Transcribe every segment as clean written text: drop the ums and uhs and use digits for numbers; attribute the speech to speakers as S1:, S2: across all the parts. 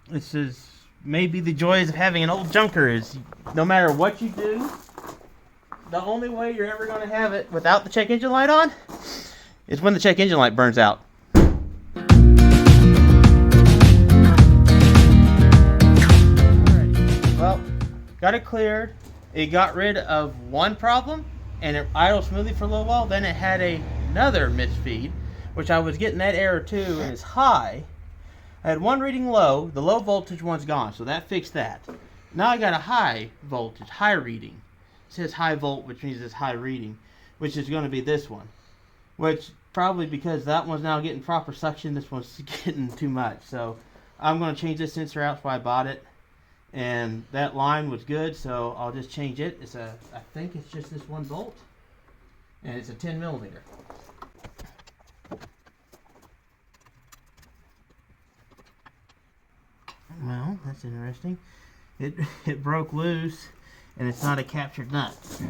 S1: This is maybe the joys of having an old junker is no matter what you do, the only way you're ever going to have it without the check engine light on is when the check engine light burns out. Alrighty. Well, got it cleared. It got rid of one problem and it idled smoothly for a little while. Then it had another misfeed, which I was getting that error too, and it's high. I had one reading low. The low voltage one's gone, so that fixed that. Now I got a high voltage, high reading. It says high volt, which means it's high reading, which is going to be this one. Which probably because that one's now getting proper suction, this one's getting too much. So I'm going to change this sensor out. That's why I bought it. And that line was good, so I'll just change it. I think it's just this one bolt, and it's a 10 millimeter. Well, that's interesting. It broke loose, and it's not a captured nut. So,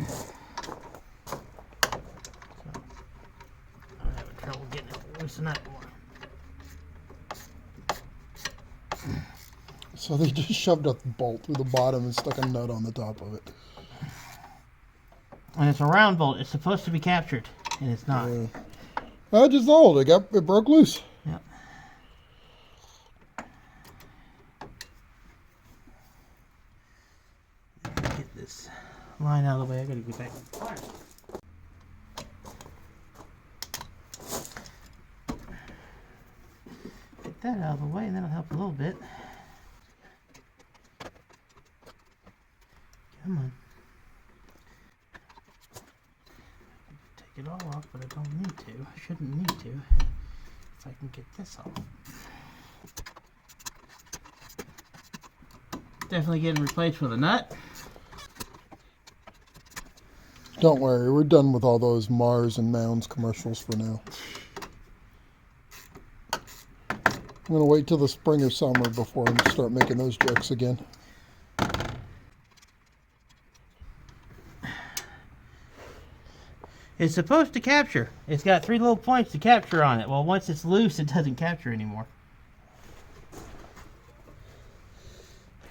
S1: I'm having trouble getting it to loosen up more.
S2: So they just shoved a bolt through the bottom and stuck a nut on the top of it.
S1: And it's a round bolt. It's supposed to be captured, and it's not.
S2: I just old. It broke loose.
S1: Yep. Get this line out of the way. I gotta get back in the car. Get that out of the way, and that'll help a little bit. Come on. Take it all off, but I don't need to. I shouldn't need to. If I can get this off. Definitely getting replaced with a nut.
S2: Don't worry, we're done with all those Mars and Mounds commercials for now. I'm going to wait till the spring or summer before I start making those jokes again.
S1: It's supposed to capture. It's got 3 little points to capture on it. Well, once it's loose, it doesn't capture anymore.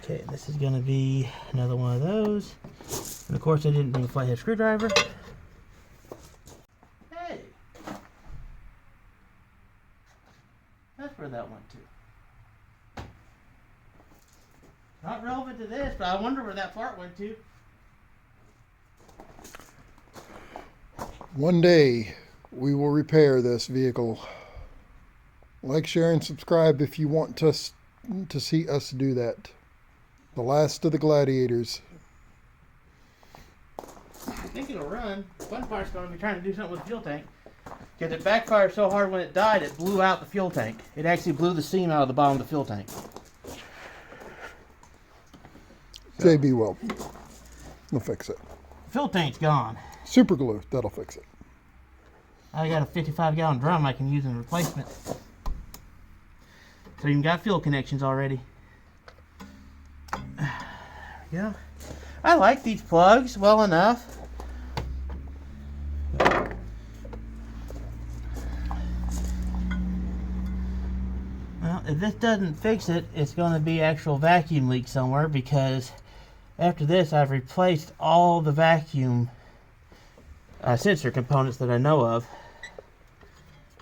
S1: Okay, this is going to be another one of those. And of course, I didn't bring a flathead screwdriver. Hey! That's where that went to. Not relevant to this, but I wonder where that part went to.
S2: One day, we will repair this vehicle. Like, share, and subscribe if you want to see us do that. The last of the gladiators.
S1: I think it'll run. One part's going to be trying to do something with the fuel tank. Because it backfired so hard when it died, it blew out the fuel tank. It actually blew the seam out of the bottom of the fuel tank.
S2: JB will. We'll fix it.
S1: Fuel tank's gone.
S2: Super glue, that'll fix it.
S1: I got a 55-gallon drum I can use in replacement. So you got fuel connections already. Yeah, I like these plugs well enough. Well, if this doesn't fix it, it's going to be actual vacuum leak somewhere, because after this I've replaced all the vacuum sensor components that I know of.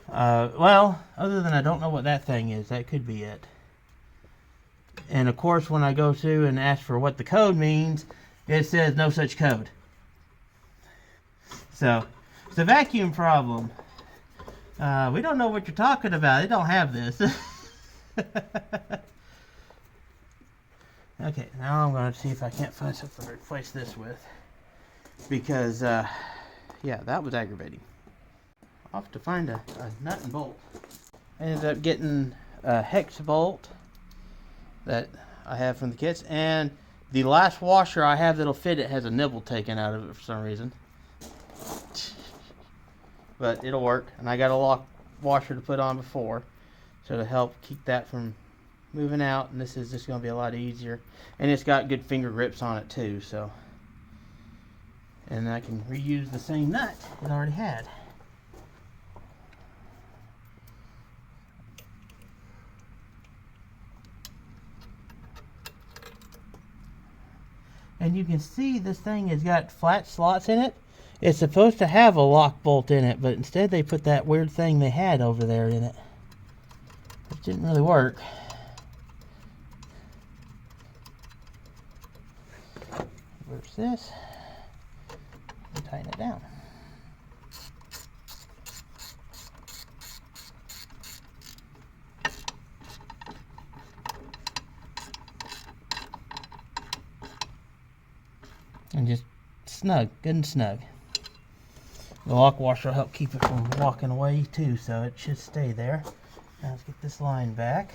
S1: Well, other than I don't know what that thing is. That could be it. And of course, when I go through and ask for what the code means, it says no such code. So, it's a vacuum problem. We don't know what you're talking about. They don't have this. Okay, now I'm going to see if I can't find something to replace this with. Because, yeah, that was aggravating. I'll have to find a nut and bolt. I ended up getting a hex bolt that I have from the kits, and the last washer I have that'll fit it has a nibble taken out of it for some reason. But it'll work, and I got a lock washer to put on before, so to help keep that from moving out, and this is just going to be a lot easier. And it's got good finger grips on it too, so. And I can reuse the same nut it already had. And you can see this thing has got flat slots in it. It's supposed to have a lock bolt in it, but instead they put that weird thing they had over there in it. It didn't really work. Reverse this and tighten it down. And just snug, good and snug. The lock washer will help keep it from walking away too, so it should stay there. Now let's get this line back.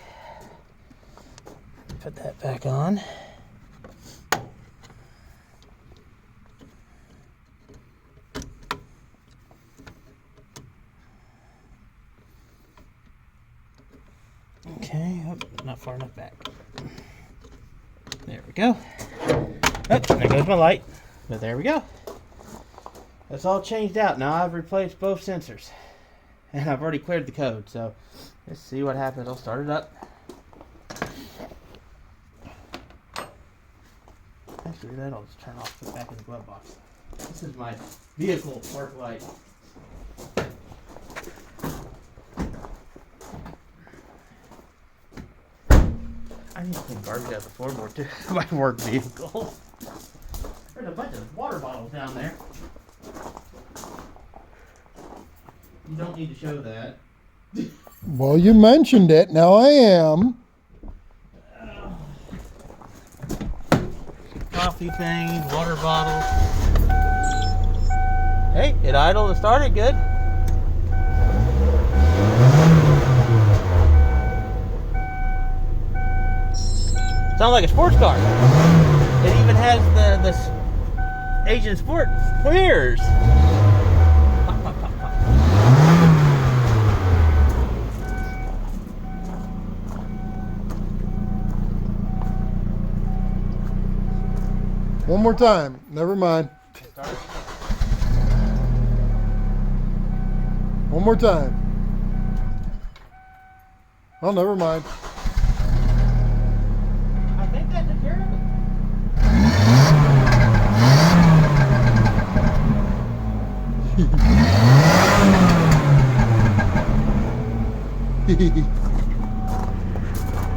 S1: Put that back on. Okay, oh, not far enough back. There we go. Oh, there goes my light. But there we go. That's all changed out. Now I've replaced both sensors. And I've already cleared the code. So let's see what happens. I'll start it up. Actually, that I'll just turn off, put it back in the glove box. This is my vehicle park light. I need to clean garbage out of the floorboard too. My work vehicle. There's a bunch of water bottles down there. You don't need to show that.
S2: Well, you mentioned it. Now I am.
S1: Coffee things, water bottles. Hey, it idled and started good. Sounds like a sports car. It even has the Asian sport mirrors. Pop, pop, pop, pop.
S2: One more time. Never mind. One more time. Oh, never mind.
S1: I think that took care of it.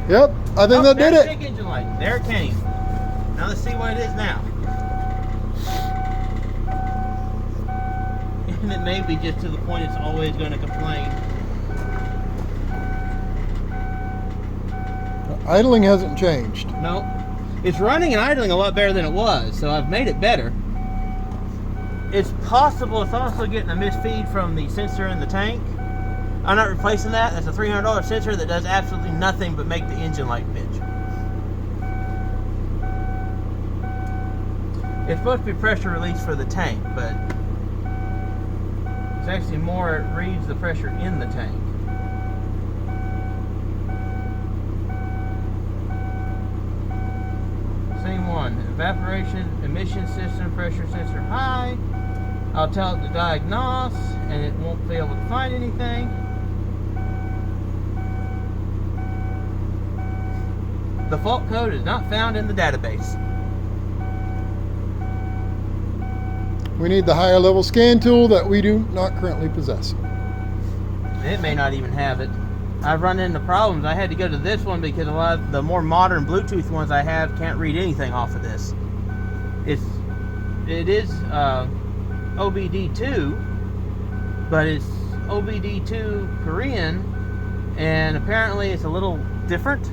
S2: Yep, I think that did
S1: there's
S2: it.
S1: the big engine light. There it came. Now let's see what it is now. And it may be just to the point it's always going to complain.
S2: Idling hasn't changed.
S1: No. It's running and idling a lot better than it was, so I've made it better. It's possible it's also getting a misfeed from the sensor in the tank. I'm not replacing that. That's a $300 sensor that does absolutely nothing but make the engine light bitch. It's supposed to be pressure release for the tank, but it's actually more, it reads the pressure in the tank. Same one, evaporation, emission system, pressure sensor high. I'll tell it to diagnose, and it won't be able to find anything. The fault code is not found in the database.
S2: We need the higher level scan tool that we do not currently possess.
S1: It may not even have it. I've run into problems. I had to go to this one because a lot of the more modern Bluetooth ones I have can't read anything off of this. It is OBD2, but it's OBD2 Korean, and apparently it's a little different.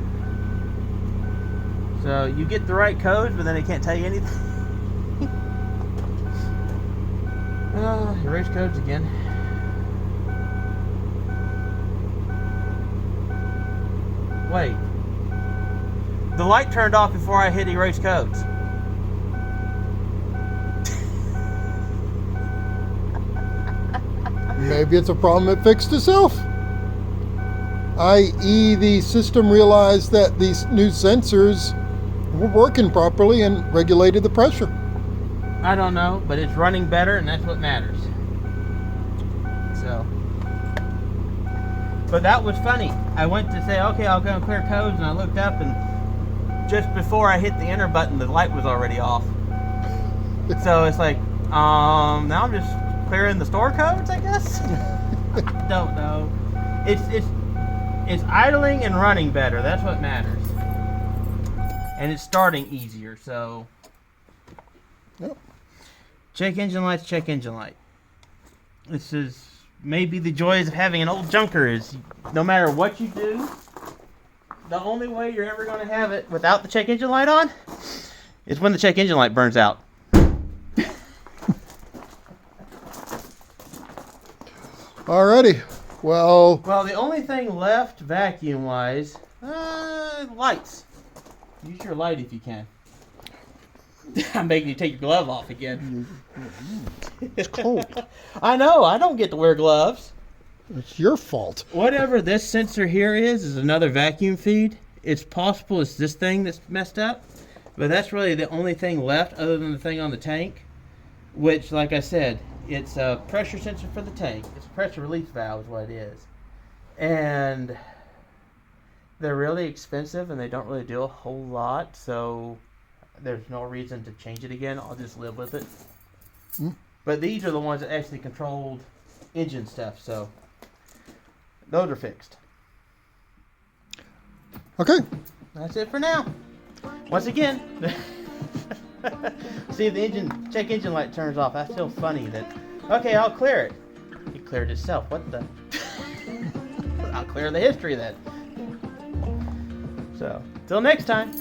S1: So you get the right codes, but then it can't tell you anything. Erase codes again. Wait. The light turned off before I hit erase codes.
S2: Maybe it's a problem it fixed itself. i.e. the system realized that these new sensors were working properly and regulated the pressure.
S1: I don't know, but it's running better, and that's what matters. So, but that was funny. I went to say, okay, I'll go clear codes, and I looked up, and just before I hit the enter button, the light was already off. So it's like, now I'm just clearing the store codes, I guess. I don't know. It's idling and running better. That's what matters. And it's starting easier. So,
S2: Yep.
S1: check engine lights. Check engine light. This is maybe the joys of having an old junker is no matter what you do, the only way you're ever going to have it without the check engine light on is when the check engine light burns out.
S2: Alrighty. Well,
S1: The only thing left vacuum-wise, lights. Use your light if you can. I'm making you take your glove off again.
S2: it's cold.
S1: I know. I don't get to wear gloves.
S2: It's your fault.
S1: Whatever this sensor here is another vacuum feed. It's possible it's this thing that's messed up, but that's really the only thing left other than the thing on the tank, which, like I said, it's a pressure sensor for the tank. It's a pressure release valve is what it is. And they're really expensive and they don't really do a whole lot, so there's no reason to change it again. I'll just live with it. But these are the ones that actually controlled engine stuff, so those are fixed.
S2: Okay.
S1: That's it for now. Once again, see if the check engine light turns off. That's still funny that, okay, I'll clear it. It cleared itself. What the? I'll clear the history of that. So, till next time.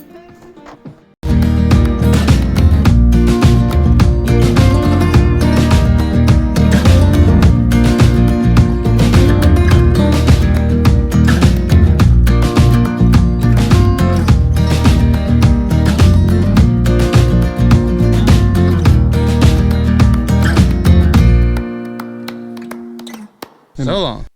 S1: So long.